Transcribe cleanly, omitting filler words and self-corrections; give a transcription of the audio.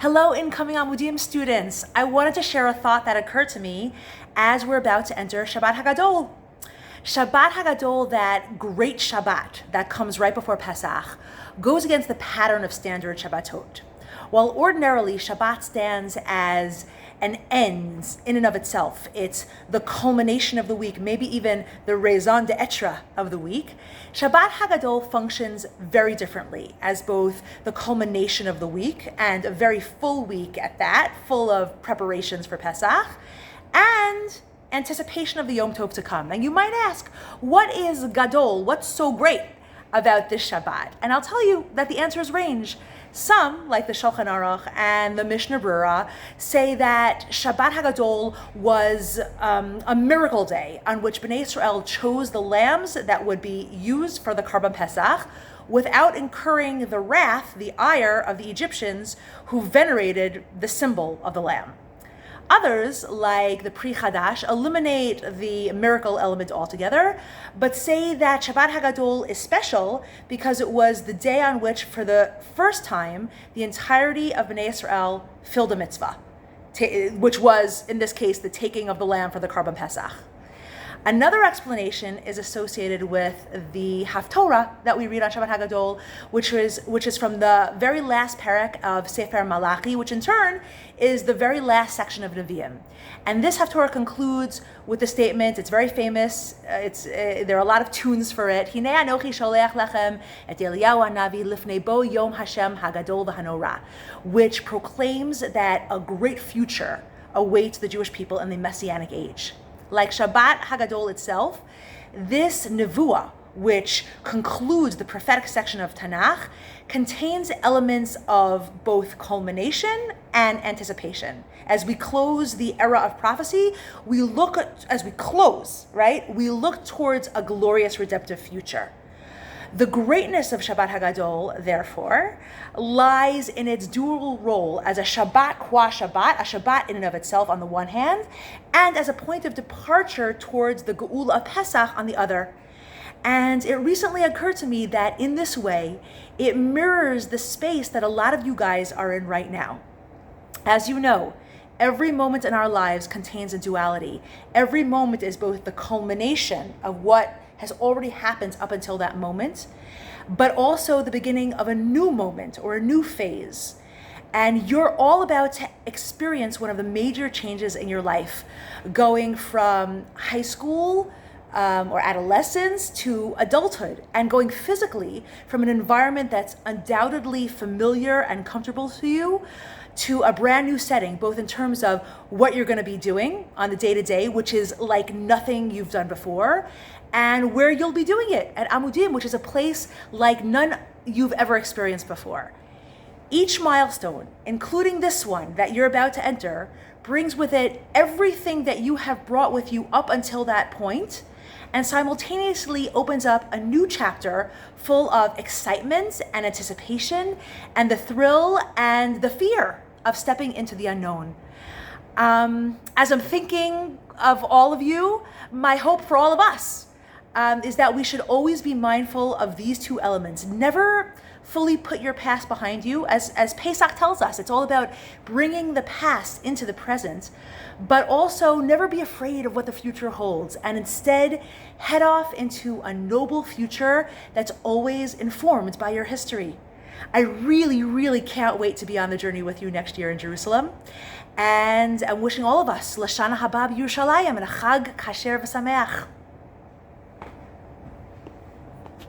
Hello, incoming Amudim students. I wanted to share a thought that occurred to me as we're about to enter Shabbat Hagadol. Shabbat Hagadol, that great Shabbat that comes right before Pesach, goes against the pattern of standard Shabbatot. While ordinarily Shabbat stands as an end in and of itself, it's the culmination of the week, maybe even the raison d'etre of the week, Shabbat Hagadol functions very differently as both the culmination of the week and a very full week at that, full of preparations for Pesach, and anticipation of the Yom Tov to come. And you might ask, what is Gadol? What's so great about this Shabbat? And I'll tell you that the answers range. Some, like the Shulchan Aruch and the Mishnah Brura, say that Shabbat Hagadol was a miracle day on which Bnei Israel chose the lambs that would be used for the Karban Pesach without incurring the wrath, the ire of the Egyptians who venerated the symbol of the lamb. Others, like the Pri Chadash, eliminate the miracle element altogether, but say that Shabbat Hagadol is special because it was the day on which, for the first time, the entirety of Bnei Israel filled a mitzvah, which was, in this case, the taking of the lamb for the Karban Pesach. Another explanation is associated with the Haftorah that we read on Shabbat Hagadol, which is from the very last parak of Sefer Malachi, which in turn is the very last section of Nevi'im. And this Haftorah concludes with the statement, it's very famous, there are a lot of tunes for it, Hinei anochi sholeach lechem et Eliyahu hanavi lifnei bo yom Hashem hagadol v'hanorah, which proclaims that a great future awaits the Jewish people in the Messianic age. Like Shabbat Hagadol itself, this Nevuah, which concludes the prophetic section of Tanakh, contains elements of both culmination and anticipation. As we close the era of prophecy, we look towards a glorious redemptive future. The greatness of Shabbat Hagadol, therefore, lies in its dual role as a Shabbat qua Shabbat, a Shabbat in and of itself on the one hand, and as a point of departure towards the Geula of Pesach on the other. And it recently occurred to me that in this way, it mirrors the space that a lot of you guys are in right now. As you know, every moment in our lives contains a duality. Every moment is both the culmination of what has already happened up until that moment, but also the beginning of a new moment or a new phase. And you're all about to experience one of the major changes in your life, going from high school or adolescence to adulthood, and going physically from an environment that's undoubtedly familiar and comfortable to you to a brand new setting, both in terms of what you're going to be doing on the day-to-day, which is like nothing you've done before, and where you'll be doing it at Amudim, which is a place like none you've ever experienced before. Each milestone, including this one that you're about to enter, brings with it everything that you have brought with you up until that point, and simultaneously opens up a new chapter full of excitement and anticipation and the thrill and the fear of stepping into the unknown. As I'm thinking of all of you, my hope for all of us is that we should always be mindful of these two elements. Never fully put your past behind you. As Pesach tells us, it's all about bringing the past into the present, but also never be afraid of what the future holds, and instead head off into a noble future that's always informed by your history. I really, really can't wait to be on the journey with you next year in Jerusalem. And I'm wishing all of us Lashana Haba Yerushalayim and a Chag Kasher V'Sameach.